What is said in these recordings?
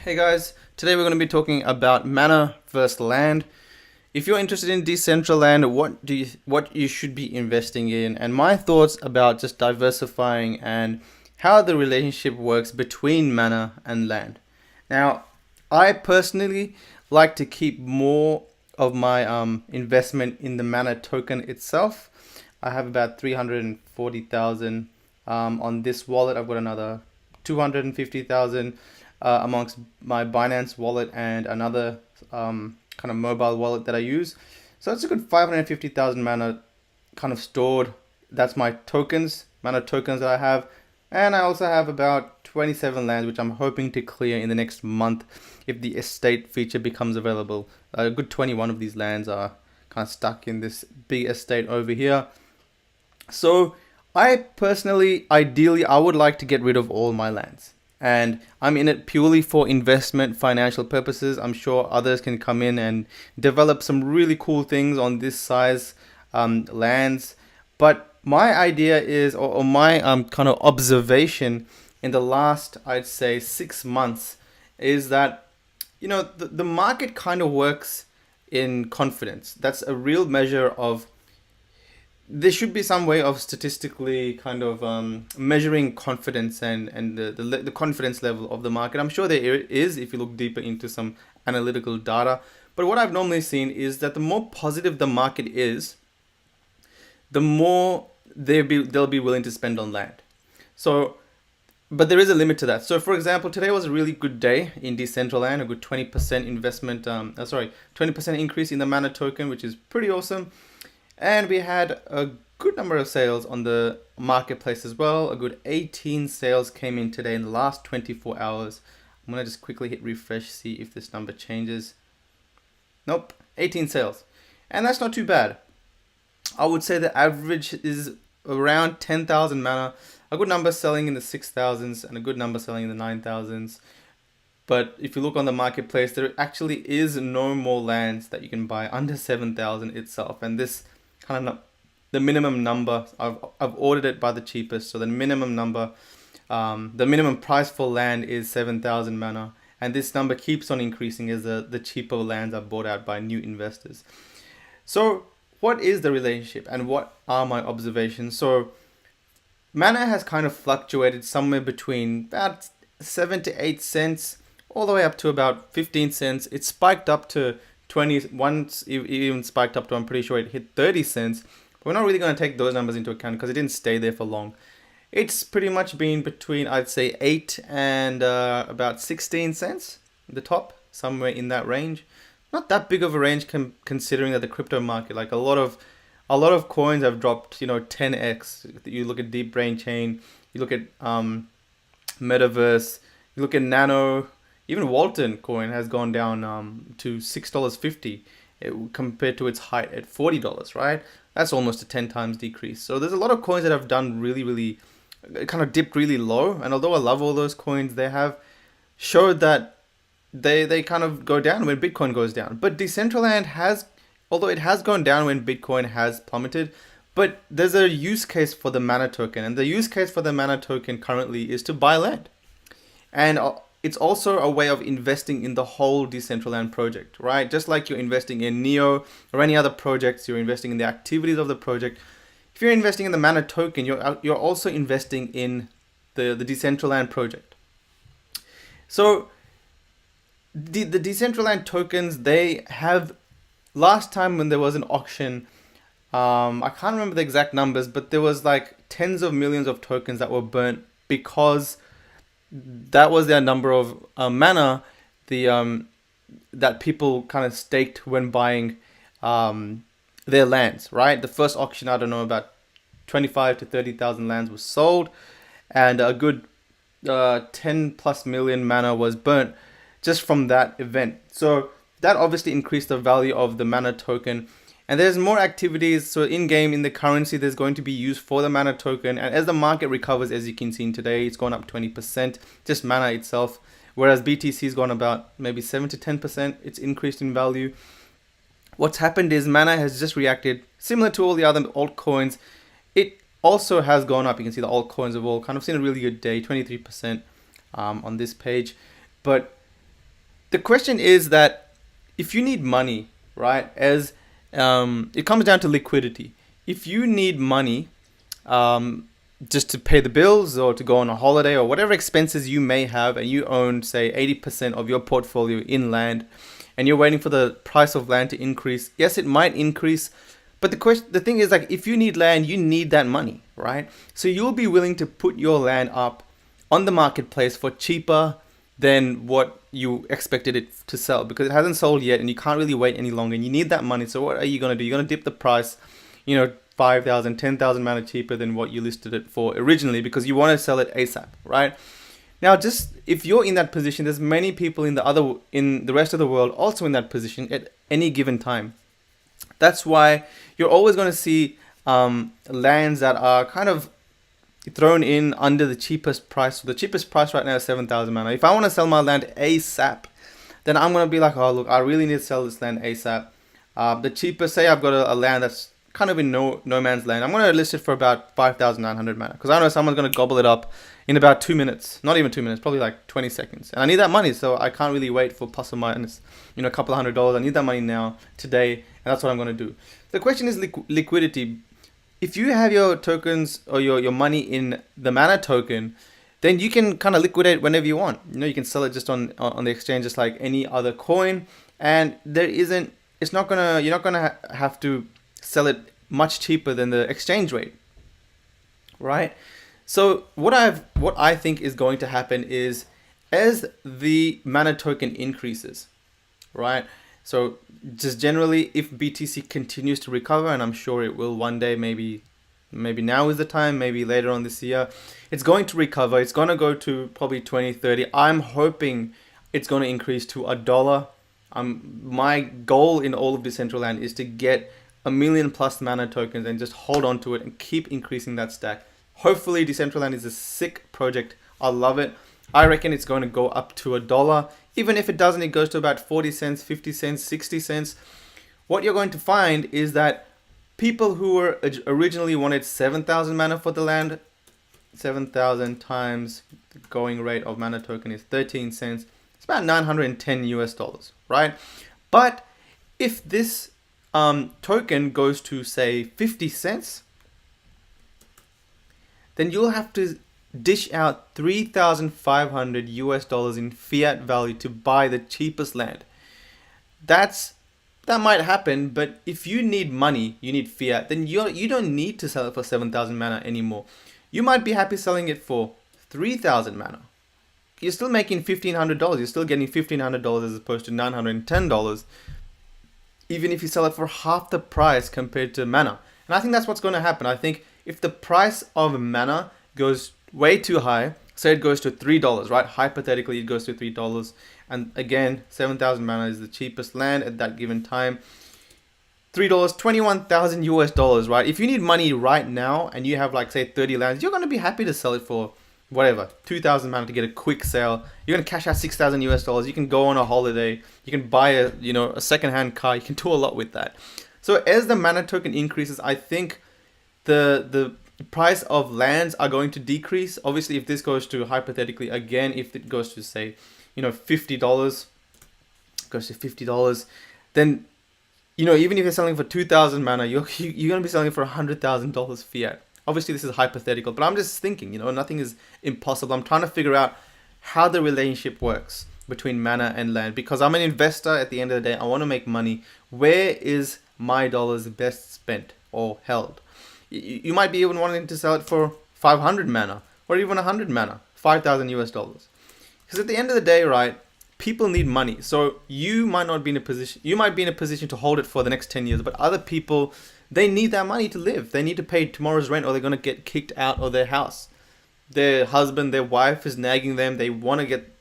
Hey guys, today we're going to be talking about mana versus land. If you're interested in Decentraland, what you should be investing in, and my thoughts about just diversifying and how the relationship works between mana and land. Now, I personally like to keep more of my investment in the mana token itself. I have about 340,000 on this wallet. I've got another 250,000 amongst my Binance wallet and another kind of mobile wallet that I use. So it's a good 550,000 mana kind of stored. That's my tokens, mana tokens that I have. And I also have about 27 lands, which I'm hoping to clear in the next month if the estate feature becomes available. A good 21 of these lands are kind of stuck in this big estate over here. So I personally, ideally, I would like to get rid of all my lands. And I'm in it purely for investment, financial purposes. I'm sure others can come in and develop some really cool things on this size lands. But my idea is, or my kind of observation in the last, I'd say, 6 months is that, the market kind of works in confidence. That's a real measure of, there should be some way of statistically kind of measuring confidence and the confidence level of the market. I'm sure there is if you look deeper into some analytical data. But what I've normally seen is that the more positive the market is, the more they'll be willing to spend on land. So, but there is a limit to that. So, for example, today was a really good day in Decentraland, a good 20% investment, 20% increase in the mana token, which is pretty awesome. And we had a good number of sales on the marketplace as well. A good 18 sales came in today in the last 24 hours. I'm going to just quickly hit refresh, see if this number changes. Nope, 18 sales. And that's not too bad. I would say the average is around 10,000 mana. A good number selling in the 6,000s and a good number selling in the 9,000s. But if you look on the marketplace, there actually is no more lands that you can buy under 7,000 itself. And this kind of the minimum number, I've ordered it by the cheapest. So the minimum number, the minimum price for land is 7,000 mana. And this number keeps on increasing as the cheaper lands are bought out by new investors. So what is the relationship and what are my observations? So mana has kind of fluctuated somewhere between about 7 to 8 cents all the way up to about 15 cents. It spiked up to 20, once it even spiked up to, I'm pretty sure it hit 30 cents. But we're not really going to take those numbers into account because it didn't stay there for long. It's pretty much been between, I'd say, 8 and about 16 cents, the top, somewhere in that range. Not that big of a range considering that the crypto market, like a lot of coins have dropped, 10x. You look at Deep Brain Chain, you look at Metaverse, you look at Nano. Even Walton coin has gone down to $6.50 compared to its height at $40, right? That's almost a 10 times decrease. So there's a lot of coins that have done really, kind of dipped really low. And although I love all those coins, they have showed that they kind of go down when Bitcoin goes down. But Decentraland has, although it has gone down when Bitcoin has plummeted, but there's a use case for the mana token. And the use case for the mana token currently is to buy land. And it's also a way of investing in the whole Decentraland project, right? Just like you're investing in Neo or any other projects, you're investing in the activities of the project. If you're investing in the mana token, you're also investing in the Decentraland project. So the Decentraland tokens, they have, last time when there was an auction, I can't remember the exact numbers, but there was like tens of millions of tokens that were burnt because that was their number of mana that people kind of staked when buying their lands, right? The first auction, I don't know, about 25 to 30,000 lands was sold, and a good 10 plus million mana was burnt just from that event. So that obviously increased the value of the mana token. And there's more activities. So in-game, in the currency, there's going to be used for the mana token. And as the market recovers, as you can see today, it's gone up 20%, just mana itself. Whereas BTC's gone about maybe 7 to 10%. It's increased in value. What's happened is mana has just reacted similar to all the other altcoins. It also has gone up. You can see the altcoins have all kind of seen a really good day, 23% on this page. But the question is that if you need money, right, as it comes down to liquidity. If you need money just to pay the bills or to go on a holiday or whatever expenses you may have, and you own, say, 80% of your portfolio in land, and you're waiting for the price of land to increase, yes, it might increase. But the thing is, like, if you need land, you need that money, right? So you'll be willing to put your land up on the marketplace for cheaper than what you expected it to sell, because it hasn't sold yet and you can't really wait any longer and you need that money. So what are you going to do? You're going to dip the price, 5,000, 10,000 mana cheaper than what you listed it for originally, because you want to sell it ASAP, right? Now, just if you're in that position, there's many people in the rest of the world also in that position at any given time. That's why you're always going to see lands that are kind of thrown in under the cheapest price. The cheapest price right now is 7,000 mana. If I want to sell my land ASAP, then I'm going to be like, oh, look, I really need to sell this land ASAP. The cheapest, say I've got a land that's kind of in no man's land, I'm going to list it for about 5,900 mana, because I know someone's going to gobble it up in about 2 minutes. Not even 2 minutes, probably like 20 seconds. And I need that money, so I can't really wait for plus or minus, a couple of $100. I need that money now, today, and that's what I'm going to do. The question is liquidity. If you have your tokens or your money in the mana token, then you can kind of liquidate whenever you want. You can sell it just on the exchange, just like any other coin. And you're not gonna have to sell it much cheaper than the exchange rate, right? So what I think is going to happen is, as the mana token increases, right? So just generally, if BTC continues to recover, and I'm sure it will one day, maybe now is the time, maybe later on this year, it's going to recover. It's going to go to probably 20, 30. I'm hoping it's going to increase to $1. My goal in all of Decentraland is to get 1 million plus mana tokens and just hold on to it and keep increasing that stack. Hopefully Decentraland is a sick project. I love it. I reckon it's going to go up to $1. Even if it doesn't, it goes to about 40 cents, 50 cents, 60 cents. What you're going to find is that people who were originally wanted 7,000 mana for the land, 7,000 times the going rate of mana token is 13 cents. It's about $910, right? But if this token goes to, say, 50 cents, then you'll have to dish out $3,500 in fiat value to buy the cheapest land. That might happen, but if you need money, you need fiat, then you don't need to sell it for 7,000 mana anymore. You might be happy selling it for 3,000 mana. You're still making $1,500. You're still getting $1,500 as opposed to $910, even if you sell it for half the price compared to mana. And I think that's what's going to happen. I think if the price of mana goes way too high, say it goes to $3, right? Hypothetically, it goes to $3. And again, 7,000 mana is the cheapest land at that given time. $3, $21,000, right? If you need money right now and you have, like, say 30 lands, you're going to be happy to sell it for whatever, 2,000 mana to get a quick sale. You're going to cash out $6,000. You can go on a holiday. You can buy a second-hand car. You can do a lot with that. So as the mana token increases, I think the price of lands are going to decrease. Obviously, if this goes to, hypothetically, again, if it goes to, say, $50, then, even if you're selling for 2,000 mana, you're going to be selling for $100,000 fiat. Obviously, this is hypothetical, but I'm just thinking, nothing is impossible. I'm trying to figure out how the relationship works between mana and land, because I'm an investor at the end of the day. I want to make money. Where is my dollars best spent or held? You might be even wanting to sell it for 500 mana or even 100 mana, $5,000. Because at the end of the day, right, people need money. So you might be in a position to hold it for the next 10 years, but other people, they need that money to live. They need to pay tomorrow's rent, or they're going to get kicked out of their house. Their husband, their wife is nagging them. They want to get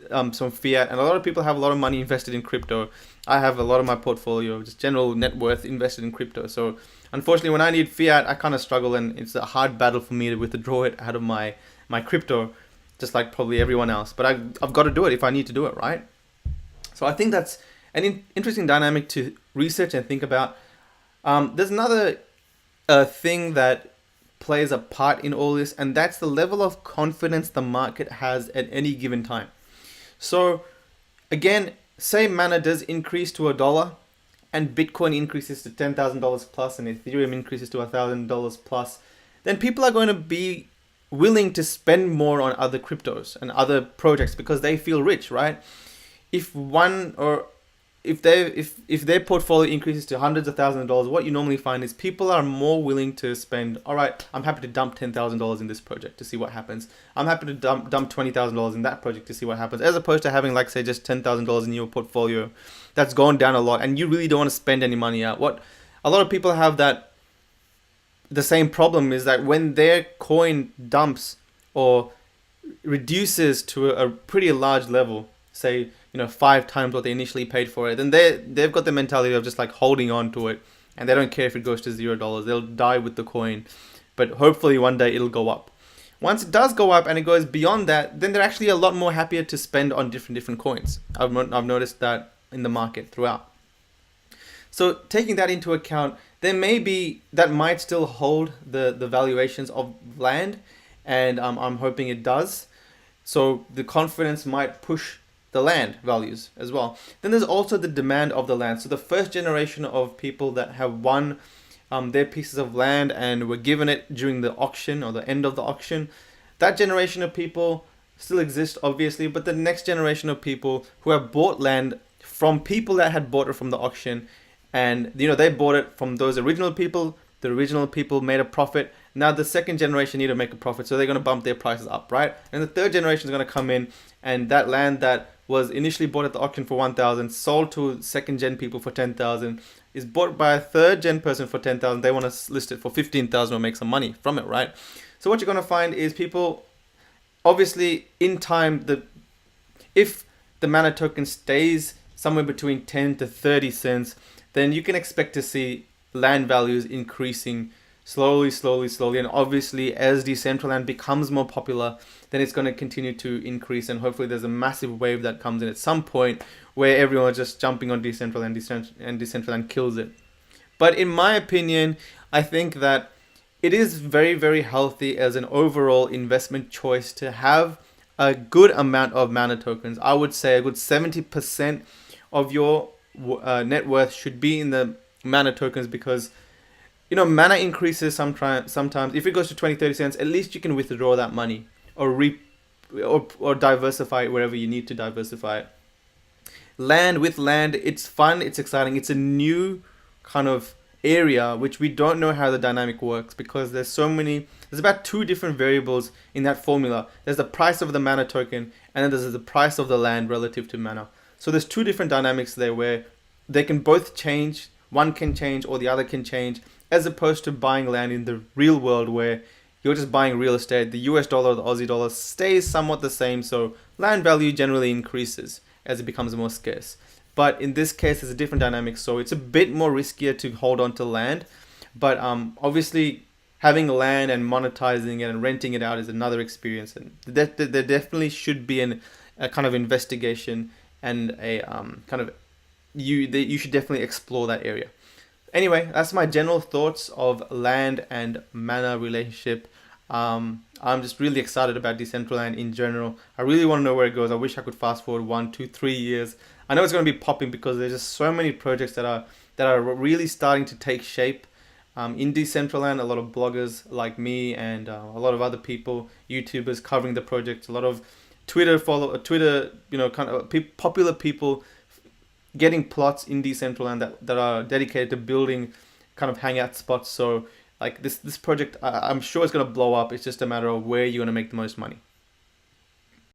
some fiat. And a lot of people have a lot of money invested in crypto. I have a lot of my portfolio, just general net worth, invested in crypto. So unfortunately, when I need fiat, I kind of struggle, and it's a hard battle for me to withdraw it out of my crypto, just like probably everyone else. But I've got to do it if I need to do it, right? So I think that's an interesting dynamic to research and think about. There's another thing that plays a part in all this, and that's the level of confidence the market has at any given time. So again, say Mana does increase to $1 and Bitcoin increases to $10,000 plus and Ethereum increases to $1,000 plus, then people are going to be willing to spend more on other cryptos and other projects because they feel rich, right? If one or if their portfolio increases to hundreds of thousands of dollars, what you normally find is people are more willing to spend. All right, I'm happy to dump $10,000 in this project to see what happens. I'm happy to dump $20,000 in that project to see what happens, as opposed to having, like, say, just $10,000 in your portfolio that's gone down a lot and you really don't want to spend any money out. What a lot of people have that the same problem is that when their coin dumps or reduces to a pretty large level, say, 5 times what they initially paid for it, then they've got the mentality of just like holding on to it, and they don't care if it goes to $0. They'll die with the coin, but hopefully one day it'll go up. Once it does go up and it goes beyond that, then they're actually a lot more happier to spend on different coins. I've noticed that in the market throughout. So taking that into account, there may be that might still hold the valuations of land, and I'm hoping it does. So the confidence might push the land values as well. Then there's also the demand of the land. So the first generation of people that have won their pieces of land and were given it during the auction or the end of the auction, that generation of people still exist, obviously, but the next generation of people who have bought land from people that had bought it from the auction, and they bought it from those original people. The original people made a profit. Now the second generation need to make a profit, so they're going to bump their prices up, right? And the third generation is going to come in, and that land that was initially bought at the auction for 1,000, sold to second gen people for 10,000, is bought by a third gen person for 10,000. They want to list it for 15,000 or make some money from it, right? So what you're going to find is people, obviously, in time, if the Mana token stays somewhere between 10 to 30 cents, then you can expect to see land values increasing slowly. And obviously, as Decentraland becomes more popular, then it's going to continue to increase. And hopefully there's a massive wave that comes in at some point where everyone is just jumping on Decentraland and Decentraland kills it. But in my opinion, I think that it is very, very healthy as an overall investment choice to have a good amount of Mana tokens. I would say a good 70% of your net worth should be in the Mana tokens, because Mana increases sometimes. If it goes to 20-30 cents, at least you can withdraw that money or diversify it wherever you need to diversify it. With land, it's fun, it's exciting, it's a new kind of area which we don't know how the dynamic works, because there's about 2 different variables in that formula. There's the price of the Mana token, and then there's the price of the land relative to Mana. So there's 2 different dynamics there where they can both change. One can change or the other can change, as opposed to buying land in the real world where you're just buying real estate. The US dollar or the Aussie dollar stays somewhat the same, so land value generally increases as it becomes more scarce. But in this case, there's a different dynamic, so it's a bit more riskier to hold on to land. But obviously, having land and monetizing it and renting it out is another experience, and there definitely should be a kind of investigation and a kind of you should definitely explore that area. Anyway, that's my general thoughts of land and Mana relationship. I'm just really excited about Decentraland in general. I really want to know where it goes. I wish I could fast forward 1, 2, 3 years. I know it's going to be popping because there's just so many projects that are really starting to take shape. In Decentraland, a lot of bloggers like me and a lot of other people, YouTubers covering the project, a lot of Twitter, kind of popular people getting plots in Decentraland that are dedicated to building kind of hangout spots. So like this project, I'm sure it's going to blow up. It's just a matter of where you're going to make the most money.